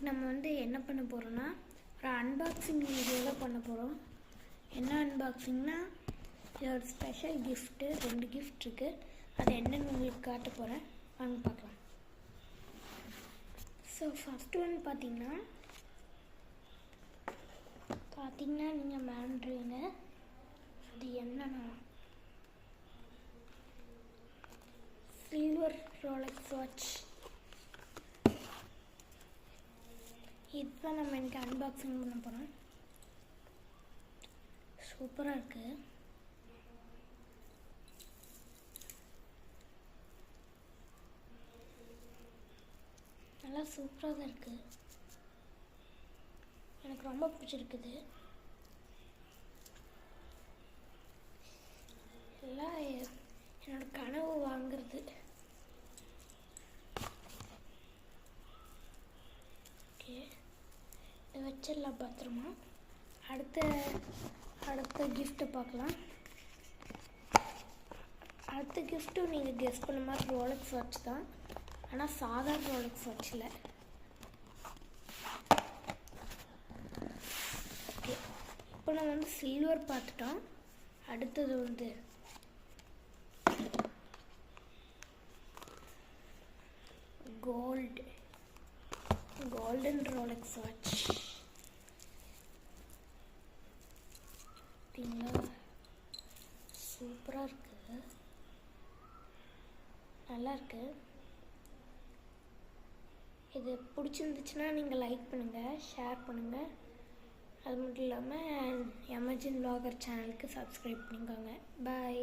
இன்றைக்கி நம்ம வந்து என்ன பண்ண போகிறோன்னா ஒரு அன்பாக்சிங் வீடியோ தான் பண்ண போகிறோம். என்ன அன்பாக்சிங்னா இது ஒரு ஸ்பெஷல் கிஃப்ட்டு, 2 கிஃப்ட் இருக்குது. அது என்னென்னு உங்களுக்கு காட்ட போகிறேன், வாங்க பார்க்கலாம். ஸோ ஃபஸ்ட்டு ஒன்று பார்த்தீங்கன்னா நீங்கள் மறந்துடுவீங்க, அது என்னன்னா சில்வர் ரோலெக்ஸ் வாட்ச். இதுதான் நம்ம இன்றைக்கி அன்பாக்சிங் பண்ண போகிறோம். சூப்பராக இருக்குது. நல்லா சூப்பராக தான் இருக்குது. எனக்கு ரொம்ப பிடிச்சிருக்குது. எல்லாம் என்னோட கனவு வாங்குறது. ஓகே, இதை வச்சிடலாம் பத்திரமா. அடுத்த கிஃப்ட்டை பார்க்கலாம். அடுத்த கிஃப்ட்டும் நீங்கள் கெஸ் பண்ண மாதிரி ரோலெக்ஸ் வாட்ச் தான், ஆனால் சாதாரண ரோலெக்ஸ் வாட்ச் இல்லை. ஓகே, இப்போ நம்ம வந்து சில்வர் பார்த்துட்டோம். அடுத்தது வந்து கோல்டன் ரோலெக்ஸ் வாட்ச். சூப்பராக இருக்குது, நல்லா இருக்கு. இது பிடிச்சிருந்துச்சுன்னா நீங்கள் லைக் பண்ணுங்கள், ஷேர் பண்ணுங்கள். அது மட்டும் இல்லாமல் எமர்ஜென்ட் vlogger சேனலுக்கு சப்ஸ்கிரைப் பண்ணிக்கோங்க. பாய்.